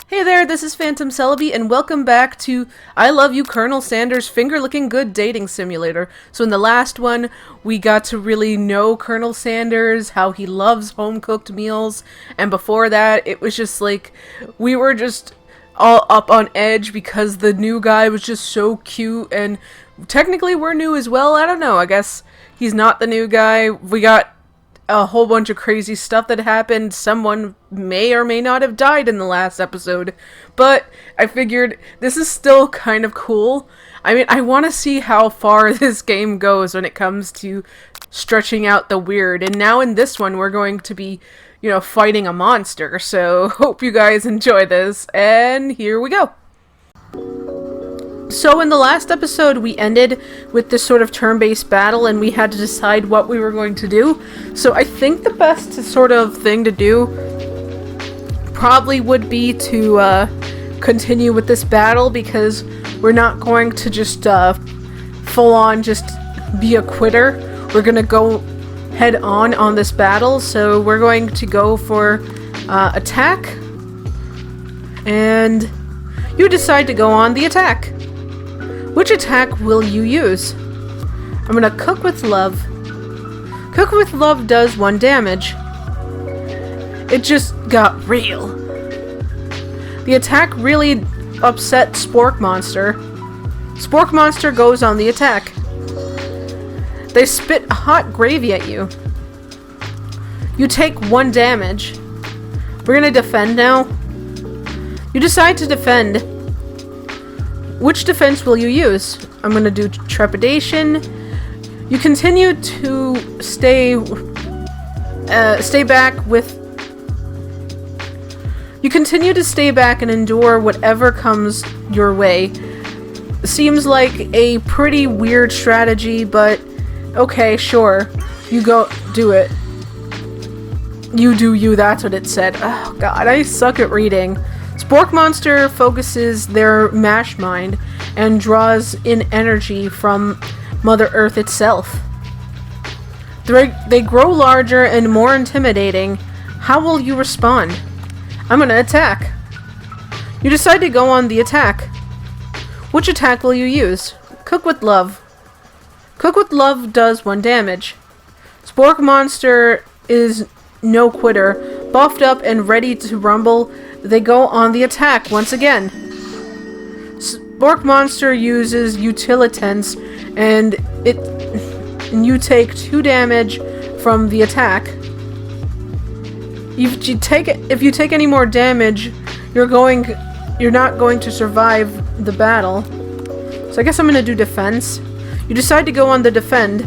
Hey there, this is Phantom Celebi, and welcome back to I Love You, Colonel Sanders' finger-licking good dating simulator. So in the last one, we got to really know Colonel Sanders, how he loves home-cooked meals, and before that, it was just like, we were just all up on edge because the new guy was just so cute, and technically we're new as well. I don't know, I guess he's not the new guy. We got a whole bunch of crazy stuff that happened. Someone may or may not have died in the last episode, but I figured this is still kind of cool. I mean, I want to see how far this game goes when it comes to stretching out the weird, and now in this one we're going to be, fighting a monster, so hope you guys enjoy this, and here we go. So in the last episode, we ended with this sort of turn-based battle, and we had to decide what we were going to do. So I think the best sort of thing to do probably would be to continue with this battle, because we're not going to just full-on just be a quitter. We're going to go head-on this battle, so we're going to go for attack, and you decide to go on the attack. Which attack will you use? I'm gonna cook with love. Cook with love does 1 damage. It just got real. The attack really upset Spork Monster. Spork Monster goes on the attack. They spit hot gravy at you. You take 1 damage. We're gonna defend now. You decide to defend. Which defense will you use? I'm gonna do trepidation. You continue to stay back with. You continue to stay back and endure whatever comes your way. Seems like a pretty weird strategy, but okay, sure. You go do it. You do you. That's what it said. Oh God, I suck at reading. Spork Monster focuses their mash mind and draws in energy from Mother Earth itself. They grow larger and more intimidating. How will you respond? I'm gonna attack. You decide to go on the attack. Which attack will you use? Cook with love. Cook with love does 1 damage. Spork Monster is no quitter, buffed up and ready to rumble. They go on the attack once again. Spork Monster uses Utilitens, and you take 2 damage from the attack. If you take any more damage, you're not going to survive the battle. So I guess I'm gonna do defense. You decide to go on the defend.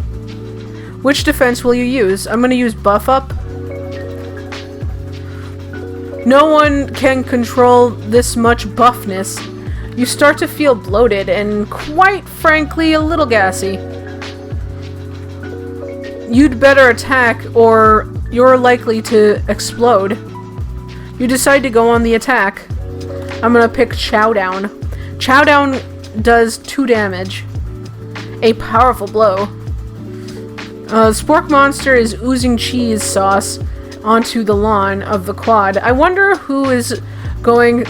Which defense will you use? I'm gonna use buff up. No one can control this much buffness. You start to feel bloated and, quite frankly, a little gassy. You'd better attack or you're likely to explode. You decide to go on the attack. I'm gonna pick Chowdown. Chowdown does 2 damage. A powerful blow. Spork Monster is oozing cheese sauce onto the lawn of the quad. I wonder who is going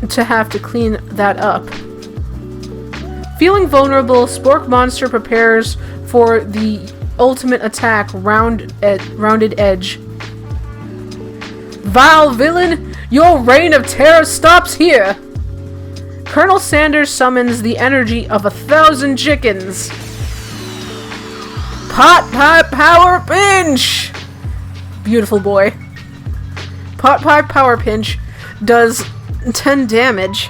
to have to clean that up. Feeling vulnerable, Spork Monster prepares for the ultimate attack, rounded edge. Vile villain, your reign of terror stops here! Colonel Sanders summons the energy of 1,000 chickens. Pot pie power pinch! Beautiful boy. Pot pie power pinch does 10 damage.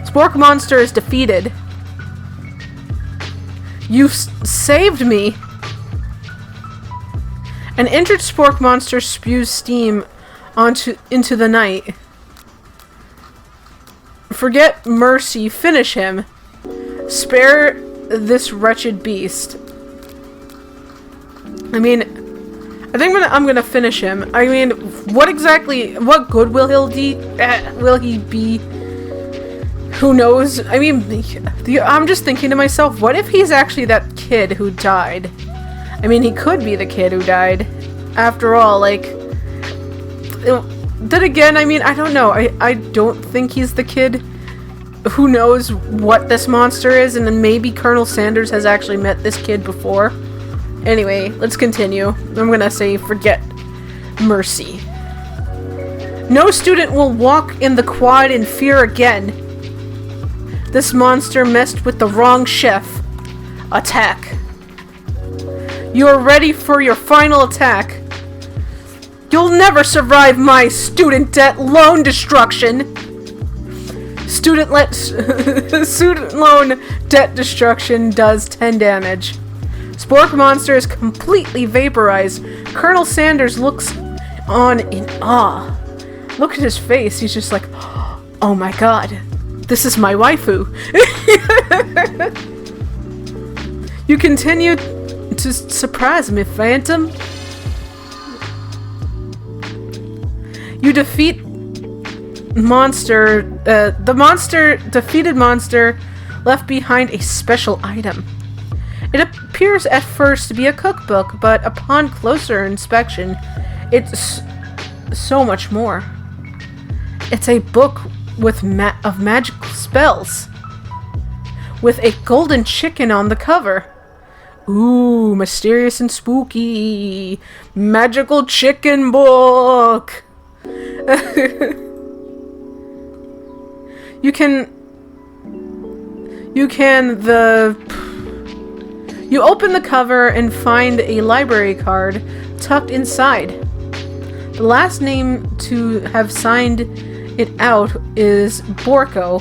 Spork Monster is defeated. You've saved me. An injured Spork Monster spews steam into the night. Forget mercy. Finish him. Spare this wretched beast. I mean, I think I'm gonna finish him. I mean, what good will he be? Who knows? I mean, I'm just thinking to myself, what if he's actually that kid who died? I mean, he could be the kid who died. After all, like, then again, I mean, I don't know. I don't think he's the kid. Who knows what this monster is, and then maybe Colonel Sanders has actually met this kid before. Anyway, let's continue. I'm gonna say forget Mercy. No student will walk in the quad in fear again. This monster messed with the wrong chef. Attack. You are ready for your final attack. You'll never survive my student debt loan destruction. Student loan debt destruction does 10 damage. Spork monster is completely vaporized. Colonel Sanders looks on in awe. Look at his face. He's just like, oh my god, this is my waifu. You continue to surprise me, Phantom. You defeat monster. The defeated monster left behind a special item. It appears at first to be a cookbook, but upon closer inspection, it's so much more. It's a book with of magical spells, with a golden chicken on the cover. Ooh, mysterious and spooky. Magical chicken book. You open the cover and find a library card tucked inside. The last name to have signed it out is Borko.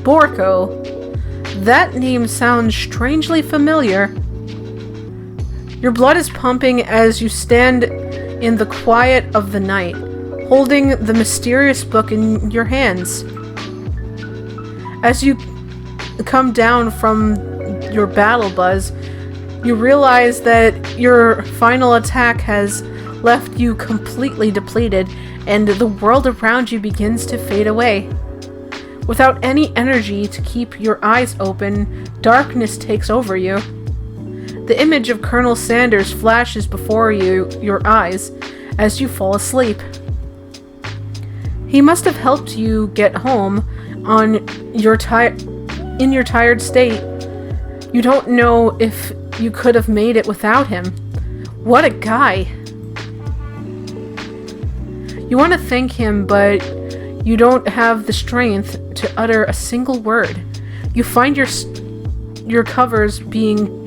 Borko. That name sounds strangely familiar. Your blood is pumping as you stand in the quiet of the night, holding the mysterious book in your hands. As you come down from your battle buzz, you realize that your final attack has left you completely depleted, and the world around you begins to fade away. Without any energy to keep your eyes open, darkness takes over you. The image of Colonel Sanders flashes before your eyes as you fall asleep. He must have helped you get home in your tired state. You don't know if you could have made it without him. What a guy. You want to thank him, but you don't have the strength to utter a single word. You find your covers being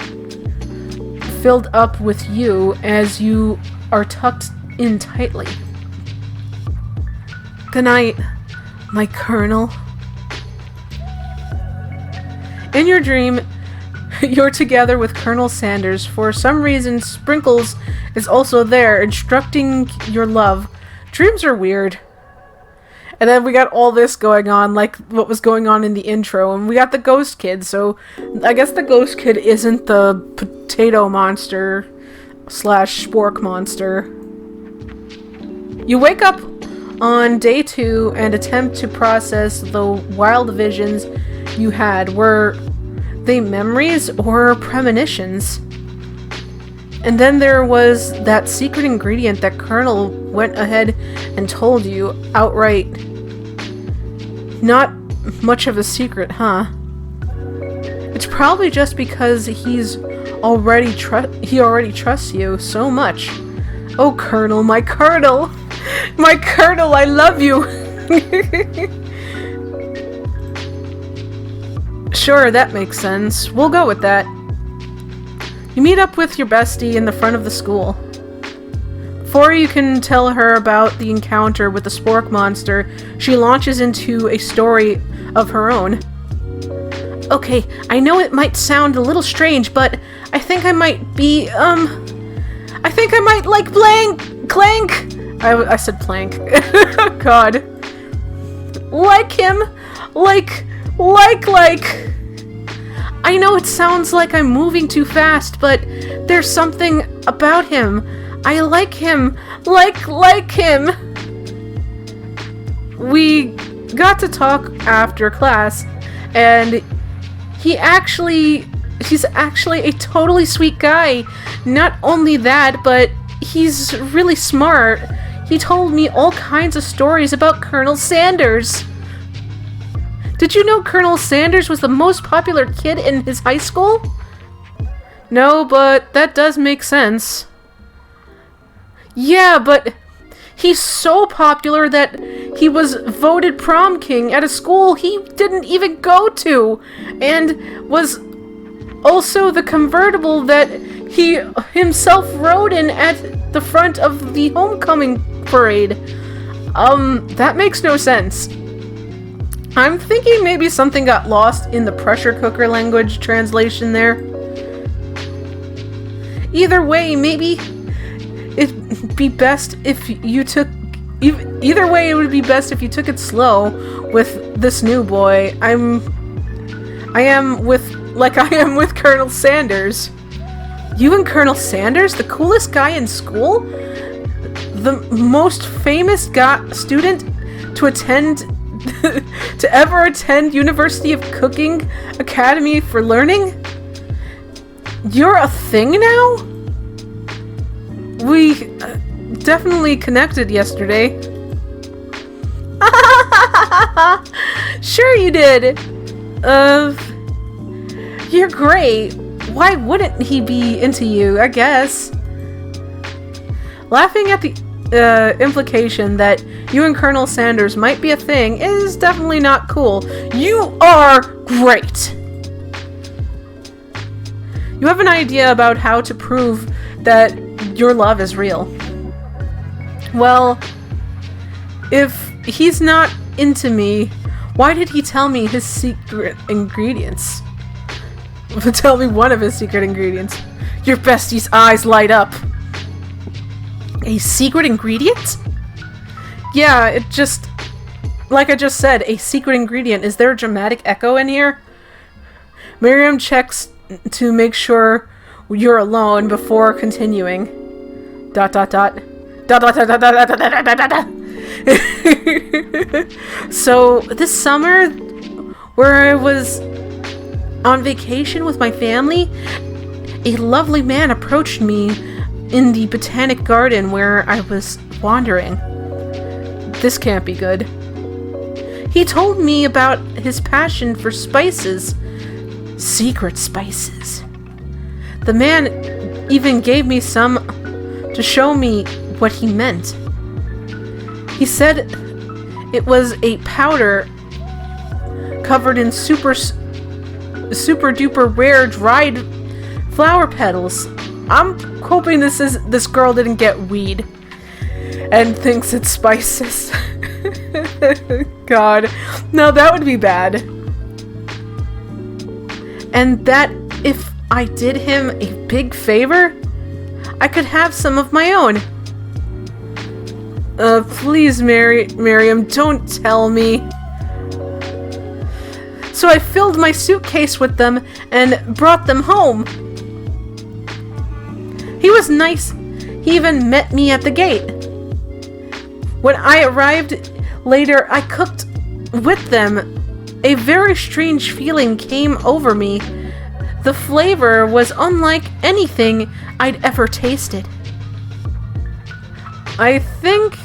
filled up with you as you are tucked in tightly. Good night, my colonel. In your dream, you're together with Colonel Sanders. For some reason, Sprinkles is also there, instructing your love. Dreams are weird. And then we got all this going on, like what was going on in the intro, and we got the ghost kid, so I guess the ghost kid isn't the potato monster / spork monster. You wake up on day 2 and attempt to process the wild visions you had. Were they memories or premonitions? And then there was that secret ingredient that Colonel went ahead and told you outright. Not much of a secret, huh? It's probably just because he already trusts you so much. Oh, Colonel, my Colonel! My Colonel, I love you! Sure, that makes sense. We'll go with that. You meet up with your bestie in the front of the school. Before you can tell her about the encounter with the spork monster, she launches into a story of her own. Okay, I know it might sound a little strange, but I think I might like Clank! I said Plank. God. Like him! Like... I know it sounds like I'm moving too fast, but there's something about him. I like him. Like him. We got to talk after class, and he's actually a totally sweet guy. Not only that, but He's really smart. He told me all kinds of stories about Colonel Sanders. Did you know Colonel Sanders was the most popular kid in his high school? No, but that does make sense. Yeah, but he's so popular that he was voted prom king at a school he didn't even go to, and was also the convertible that he himself rode in at the front of the homecoming parade. That makes no sense. I'm thinking maybe something got lost in the pressure cooker language translation there. Either way, maybe it'd be best if you took... Either way, it would be best if you took it slow with this new boy. I am with Colonel Sanders. You and Colonel Sanders? The coolest guy in school? The most famous student to attend... to ever attend University of Cooking Academy for Learning? You're a thing now? We definitely connected yesterday. Sure you did. You're great. Why wouldn't he be into you, I guess? Laughing at the implication that you and Colonel Sanders might be a thing is definitely not cool. You are great! You have an idea about how to prove that your love is real. Well, if he's not into me, why did he tell me his secret ingredients? Tell me one of his secret ingredients. Your bestie's eyes light up. A secret ingredient? Yeah, it just... Like I just said, a secret ingredient. Is there a dramatic echo in here? Miriam checks to make sure you're alone before continuing. ... So, this summer, where I was on vacation with my family, a lovely man approached me in the botanic garden where I was wandering. This can't be good. He told me about his passion for spices. Secret spices. The man even gave me some to show me what he meant. He said it was a powder covered in super duper rare dried flower petals. I'm hoping this girl didn't get weed and thinks it's spices. God, no, that would be bad. And that if I did him a big favor, I could have some of my own. Please, Miriam, don't tell me. So I filled my suitcase with them and brought them home. He was nice. He even met me at the gate. When I arrived later, I cooked with them. A very strange feeling came over me. The flavor was unlike anything I'd ever tasted. I think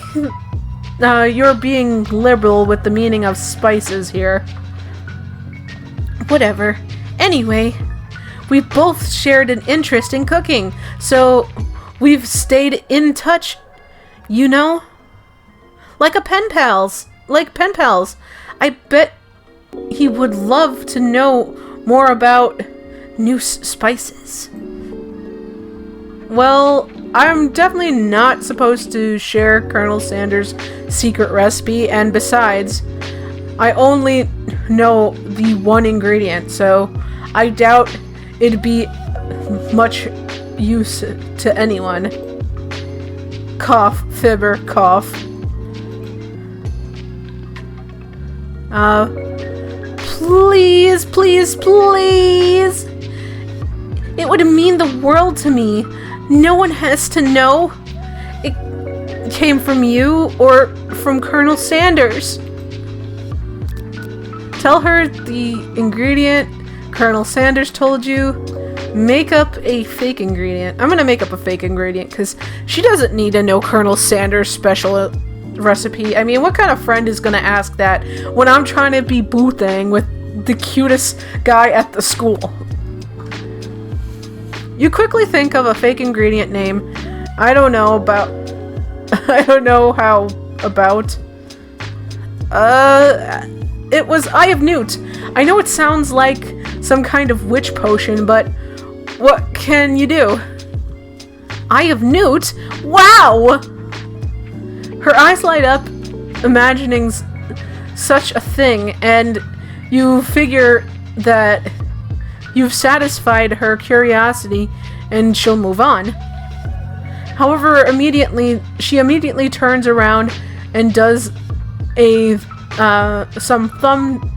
you're being liberal with the meaning of spices here. Whatever. Anyway, we both shared an interest in cooking, so we've stayed in touch, you know? Like pen pals. I bet he would love to know more about new spices. Well, I'm definitely not supposed to share Colonel Sanders' secret recipe, and besides, I only know the one ingredient, so I doubt it'd be much use to anyone. Cough, fibber, cough. Please, please, please! It would mean the world to me. No one has to know it came from you or from Colonel Sanders. Tell her the ingredient Colonel Sanders told you Make up a fake ingredient. I'm gonna make up a fake ingredient because she doesn't need to know Colonel Sanders' special recipe. I mean, what kind of friend is gonna ask that when I'm trying to be boothang with the cutest guy at the school? You quickly think of a fake ingredient name. I don't know how about. It was Eye of Newt. I know it sounds like some kind of witch potion, but what can you do? Eye of Newt? Wow! Her eyes light up, imagining such a thing, and you figure that you've satisfied her curiosity and she'll move on. However, she immediately turns around and does some thumb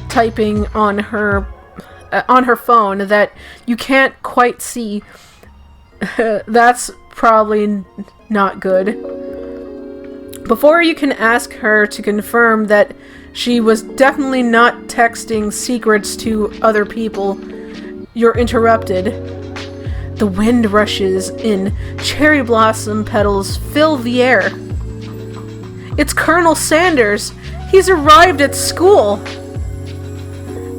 typing on her phone that you can't quite see. That's probably not good. Before you can ask her to confirm that she was definitely not texting secrets to other people, you're interrupted. The wind rushes in, cherry blossom petals fill the air. It's Colonel Sanders! He's arrived at school!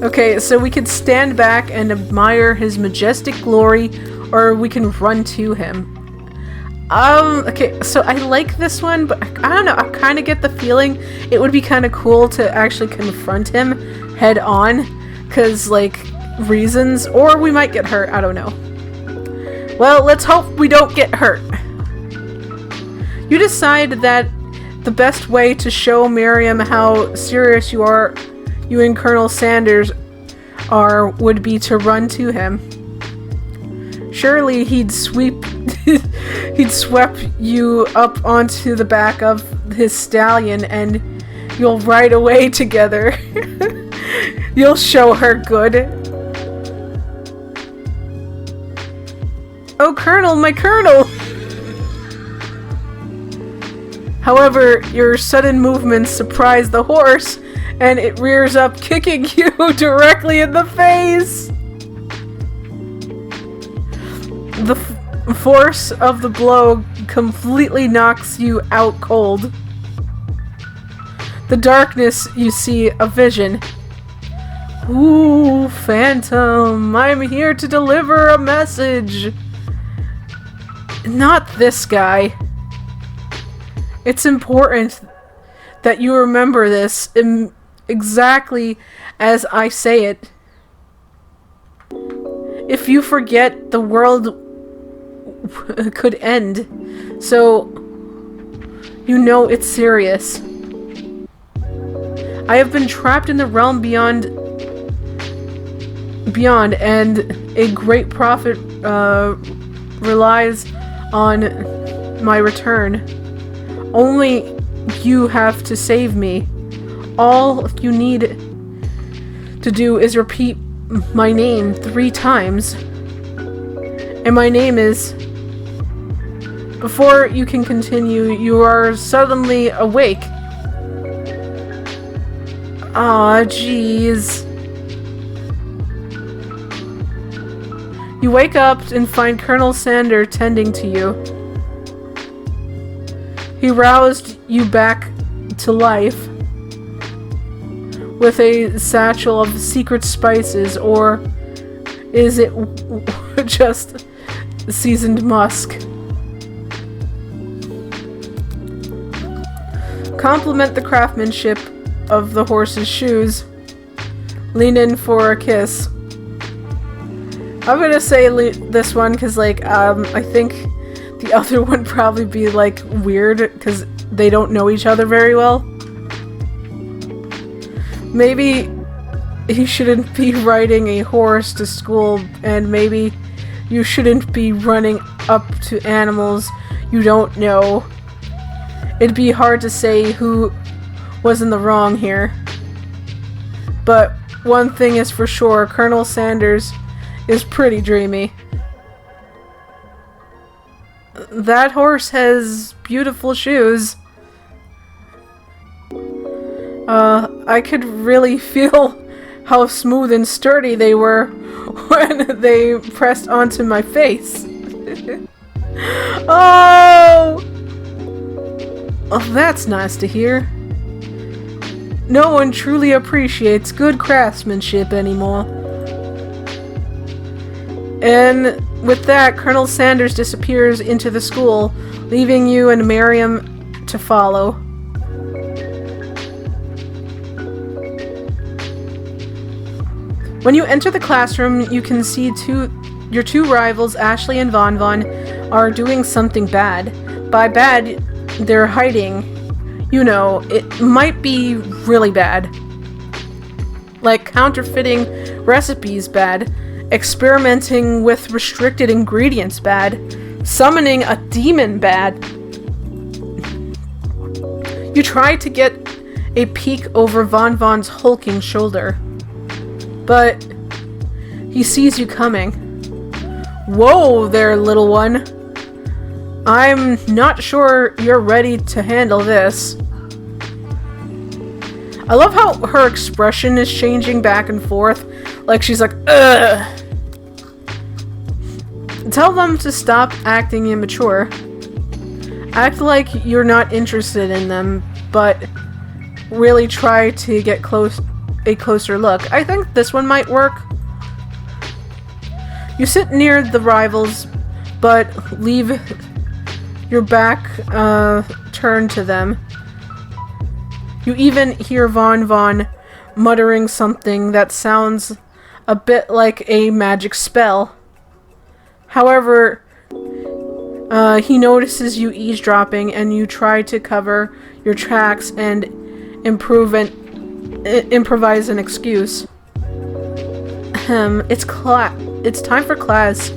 Okay, so we could stand back and admire his majestic glory, or we can run to him. Okay, so I like this one, but I don't know, I kind of get the feeling it would be kind of cool to actually confront him head on, because, like, reasons, or we might get hurt, I don't know. Well, let's hope we don't get hurt. You decide that the best way to show Miriam how serious you and Colonel Sanders would be to run to him. Surely he'd sweep you up onto the back of his stallion and you'll ride away together. You'll show her good. Oh, Colonel, my Colonel! However, your sudden movements surprise the horse, and it rears up, kicking you directly in the face! The force of the blow completely knocks you out cold. The darkness, you see a vision. Ooh, Phantom, I'm here to deliver a message! Not this guy. It's important that you remember this exactly as I say it. If you forget, the world could end. So, you know it's serious. I have been trapped in the realm beyond, and a great prophet relies on my return. Only you have to save me. All you need to do is repeat my name 3 times. And my name is... Before you can continue, you are suddenly awake. Aw, jeez. You wake up and find Colonel Sander tending to you. He roused you back to life with a satchel of secret spices, or is it just seasoned musk? Compliment the craftsmanship of the horse's shoes. Lean in for a kiss. I'm gonna say this one because, like, I think the other one probably be, like, weird because they don't know each other very well. Maybe he shouldn't be riding a horse to school, and maybe you shouldn't be running up to animals you don't know. It'd be hard to say who was in the wrong here. But one thing is for sure, Colonel Sanders is pretty dreamy. That horse has beautiful shoes. I could really feel how smooth and sturdy they were when they pressed onto my face. Oh! Oh, that's nice to hear. No one truly appreciates good craftsmanship anymore. And with that, Colonel Sanders disappears into the school, leaving you and Miriam to follow. When you enter the classroom, you can see your two rivals, Ashley and Von Von, are doing something bad. By bad, they're hiding. You know, it might be really bad. Like counterfeiting recipes bad, experimenting with restricted ingredients bad, summoning a demon bad. You try to get a peek over Von Von's hulking shoulder, but he sees you coming. Whoa there, little one. I'm not sure you're ready to handle this. I love how her expression is changing back and forth. Like she's like, ugh. Tell them to stop acting immature. Act like you're not interested in them, but really try to get a closer look. I think this one might work. You sit near the rivals, but leave your back turned to them. You even hear Von Von muttering something that sounds a bit like a magic spell. However, he notices you eavesdropping, and you try to cover your tracks and improvise an excuse. It's time for class,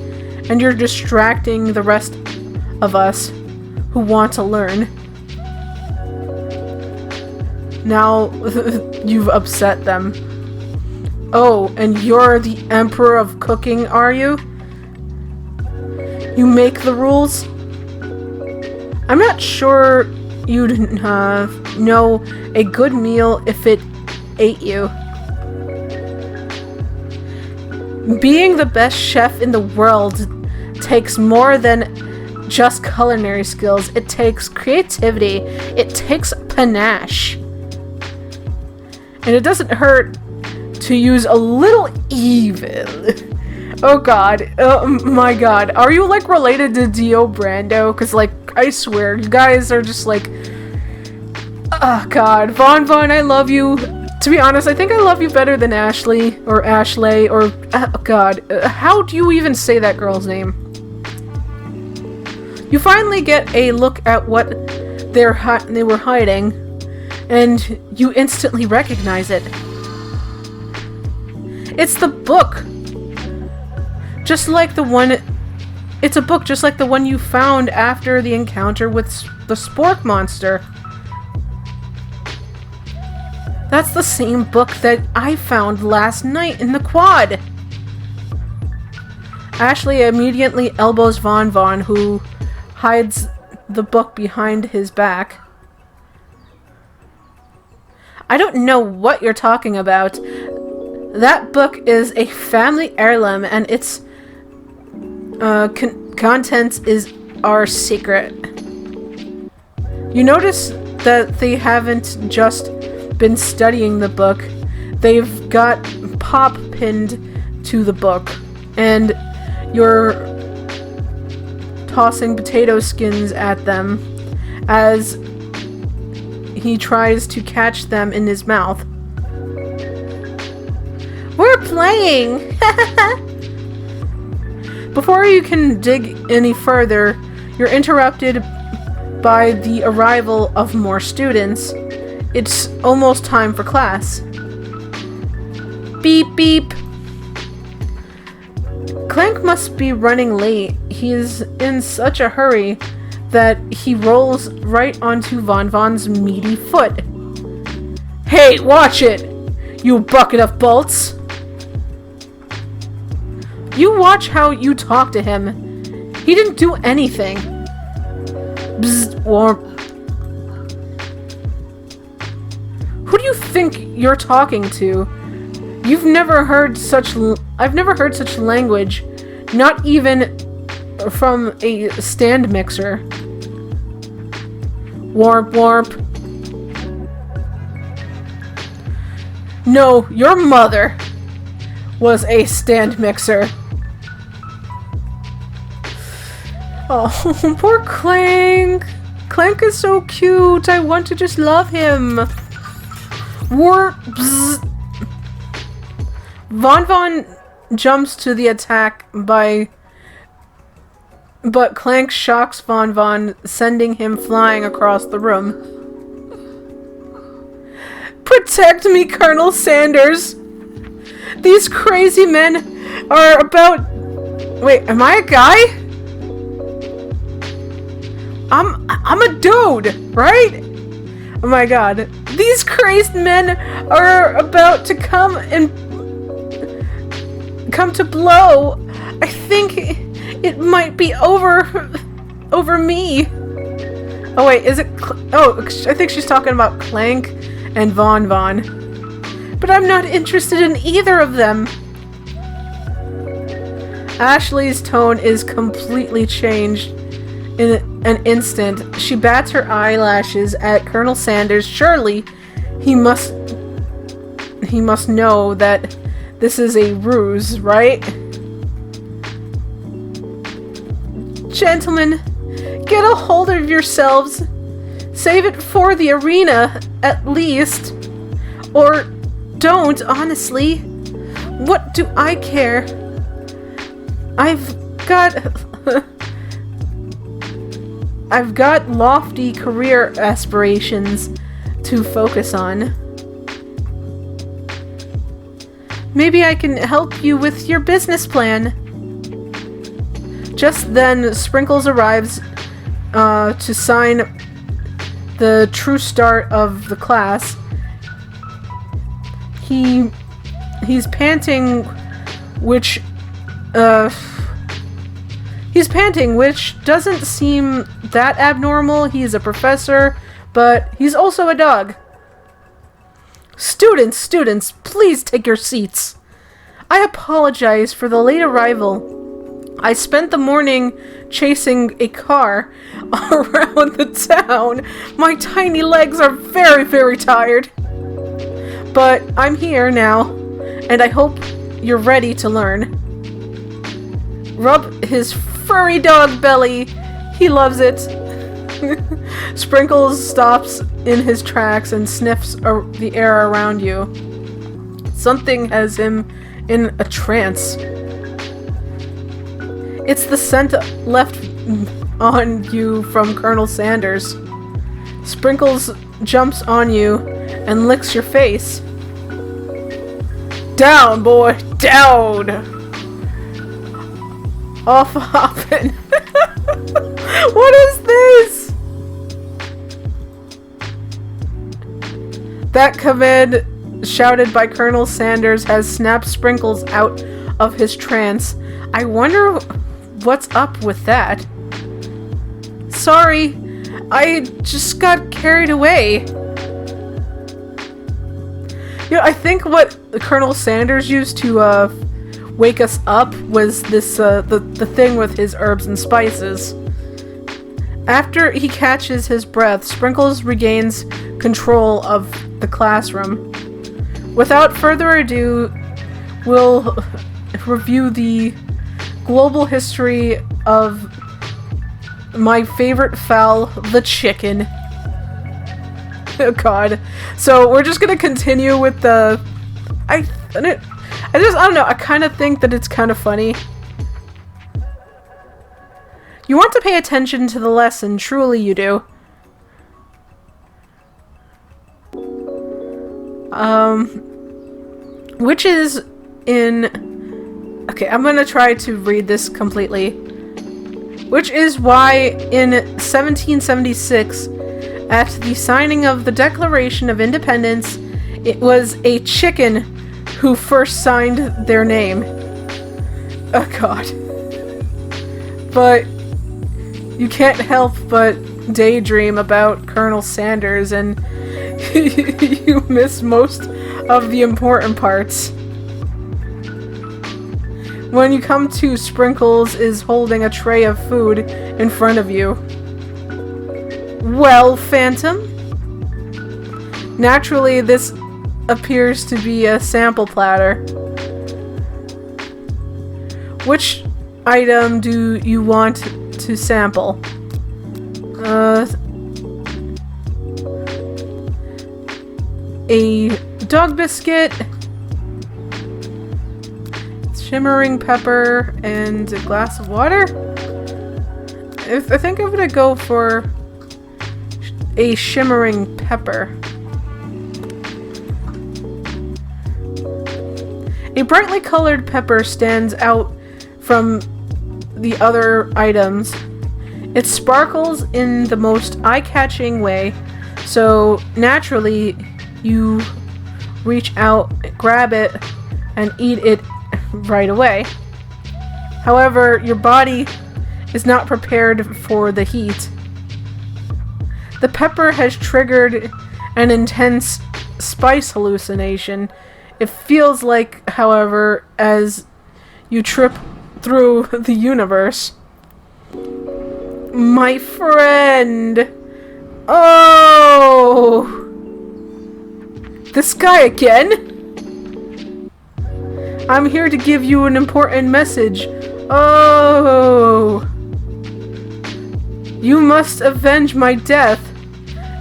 and you're distracting the rest of us who want to learn. Now you've upset them. Oh, and you're the Emperor of Cooking, are you? You make the rules? I'm not sure you'd know a good meal if it ate you. Being the best chef in the world takes more than just culinary skills. It takes creativity. It takes panache. And it doesn't hurt to use a little evil. Oh god. Oh my god. Are you like related to Dio Brando? Because like, I swear, you guys are just like... Oh god. Von Von, I love you. To be honest, I think I love you better than Ashley. Or Ashley. Or... Oh god. How do you even say that girl's name? You finally get a look at what they were hiding. And you instantly recognize it. It's the book. Just like the one... It's a book just like the one you found after the encounter with the Spork monster. That's the same book that I found last night in the quad. Ashley immediately elbows Von Von, who hides the book behind his back. I don't know what you're talking about. That book is a family heirloom, and its contents is our secret. You notice that they haven't just been studying the book. They've got Pop pinned to the book, and you're tossing potato skins at them as he tries to catch them in his mouth. We're playing! Before you can dig any further, you're interrupted by the arrival of more students. It's almost time for class. Beep beep! Clank must be running late. He's in such a hurry that he rolls right onto Von Von's meaty foot. Hey, watch it! You bucket of bolts! You watch how you talk to him. He didn't do anything. Bzz, or... Who do you think you're talking to? You've never heard such... I've never heard such language. Not even from a stand mixer. Warp, warp. No, your mother was a stand mixer. Oh, poor Clank. Clank is so cute. I want to just love him. Warp. Bzz. Von jumps to the attack but Clank shocks Von, sending him flying across the room. Protect me, Colonel Sanders! These crazy men are about... Wait, am I a guy? I'm a dude, right? Oh my god. These crazed men are about to come to blow. I think it might be over me. Oh wait, is it... I think she's talking about Clank and Von. But I'm not interested in either of them. Ashley's tone is completely changed in an instant. She bats her eyelashes at Colonel Sanders. Surely he must know that this is a ruse, right? Gentlemen, get a hold of yourselves. Save it for the arena, at least. Or don't, honestly. What do I care? I've got lofty career aspirations to focus on. Maybe I can help you with your business plan. Just then, Sprinkles arrives to sign the true start of the class. He's panting, which doesn't seem that abnormal. He's a professor, but he's also a dog. Students, please take your seats. I apologize for the late arrival. I spent the morning chasing a car around the town. My tiny legs are very, very tired. But I'm here now, and I hope you're ready to learn. Rub his furry dog belly. He loves it. Sprinkles stops in his tracks and sniffs the air around you. Something has him in a trance. It's the scent left on you from Colonel Sanders. Sprinkles jumps on you and licks your face. Down, boy, down! Off hoppin'. What is this? That command shouted by Colonel Sanders has snapped Sprinkles out of his trance. I wonder what's up with that. Sorry, I just got carried away. You know, I think what Colonel Sanders used to wake us up was this the thing with his herbs and spices. After he catches his breath, Sprinkles regains control of the classroom. Without further ado, we'll review the global history of my favorite fowl, the chicken. Oh god. So we're just gonna continue with the... I don't know, I kind of think that it's kind of funny. You want to pay attention to the lesson, truly you do. Which is in... Okay, I'm gonna try to read this completely. Which is why in 1776, at the signing of the Declaration of Independence, it was a chicken who first signed their name. Oh god. But you can't help but daydream about Colonel Sanders, and you miss most of the important parts. When you come to, Sprinkles is holding a tray of food in front of you. Well, Phantom? Naturally, this appears to be a sample platter. Which item do you want to sample? A dog biscuit, shimmering pepper, and a glass of water? I think I'm gonna go for a shimmering pepper. A brightly colored pepper stands out from the other items. It sparkles in the most eye-catching way, so naturally you reach out, grab it, and eat it right away. However, your body is not prepared for the heat. The pepper has triggered an intense spice hallucination. It feels like, however, as you trip through the universe. My friend! Oh! This guy again? I'm here to give you an important message. Oh! You must avenge my death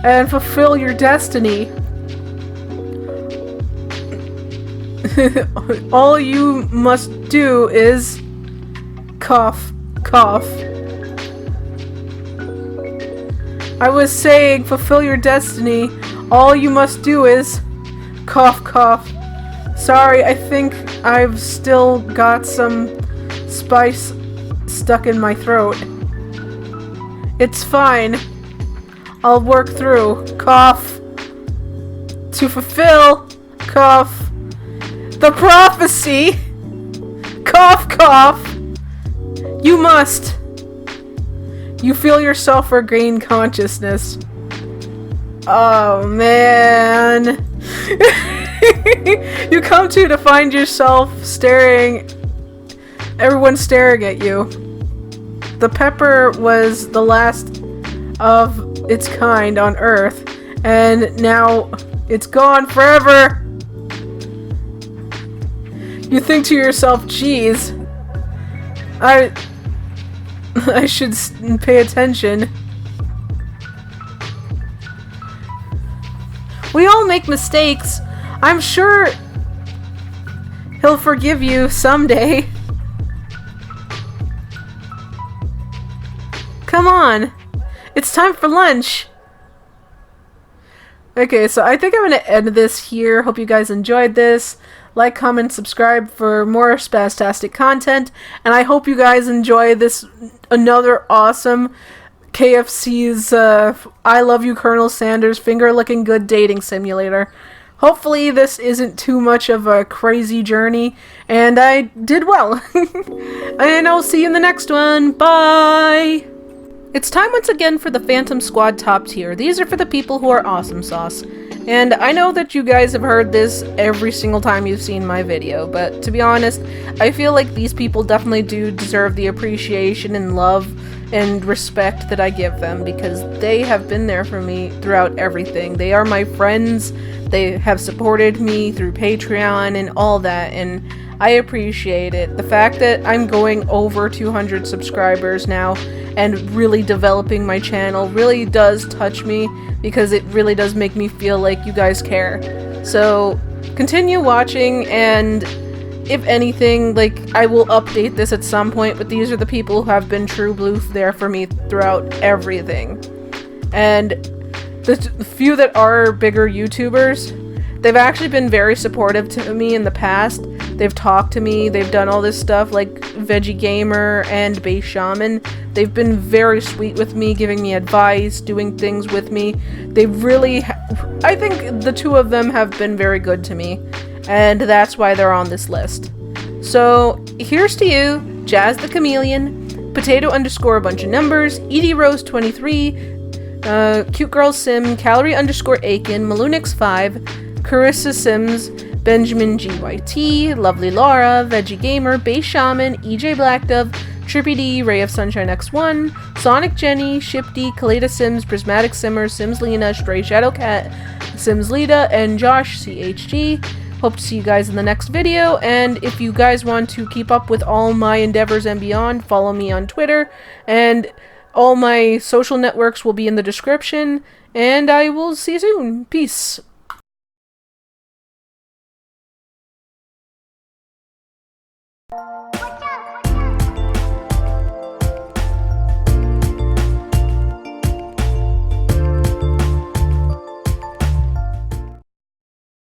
and fulfill your destiny. All you must do is cough, cough. I was saying, fulfill your destiny. All you must do is cough, cough. Sorry, I think I've still got some spice stuck in my throat. It's fine. I'll work through. Cough. To fulfill. Cough. The prophecy. Cough, cough. You must. You feel yourself regain consciousness. Oh, man. You come to find yourself staring. Everyone's staring at you. The pepper was the last of its kind on Earth, and now it's gone forever. You think to yourself, geez, I should pay attention. We all make mistakes. I'm sure he'll forgive you someday. Come on. It's time for lunch. Okay, so I think I'm going to end this here. Hope you guys enjoyed this. Like, comment, subscribe for more Spastastic content. And I hope you guys enjoy this another awesome KFC's I Love You Colonel Sanders finger looking good dating simulator. Hopefully this isn't too much of a crazy journey, and I did well. And I'll see you in the next one. Bye! It's time once again for the Phantom Squad top tier. These are for the people who are awesome sauce. And I know that you guys have heard this every single time you've seen my video, but to be honest, I feel like these people definitely do deserve the appreciation and love and respect that I give them, because they have been there for me throughout everything. They are my friends, they have supported me through Patreon and all that, and I appreciate it. The fact that I'm going over 200 subscribers now and really developing my channel really does touch me, because it really does make me feel like you guys care. So continue watching, and if anything, like, I will update this at some point, but these are the people who have been true blue there for me throughout everything. And the few that are bigger YouTubers, they've actually been very supportive to me in the past. They've talked to me, they've done all this stuff, like Veggie Gamer and Base Shaman. They've been very sweet with me, giving me advice, doing things with me. They really, I think the two of them have been very good to me, and that's why they're on this list. So here's to you, Jazz the Chameleon, Potato underscore a bunch of numbers, Edie Rose 23, Cute Girl Sim, Calorie underscore Aiken, Malunix 5, Carissa Sims, Benjamin GYT, Lovely Laura, Veggie Gamer, Base Shaman, EJ Black Dove, Trippy D, Ray of Sunshine X1, Sonic Jenny, Shipdy, Kaleda Sims, Prismatic Simmer, Sims Lena, Stray Shadowcat, Sims Lita, and Josh CHG. Hope to see you guys in the next video, and if you guys want to keep up with all my endeavors and beyond, follow me on Twitter, and all my social networks will be in the description, and I will see you soon. Peace.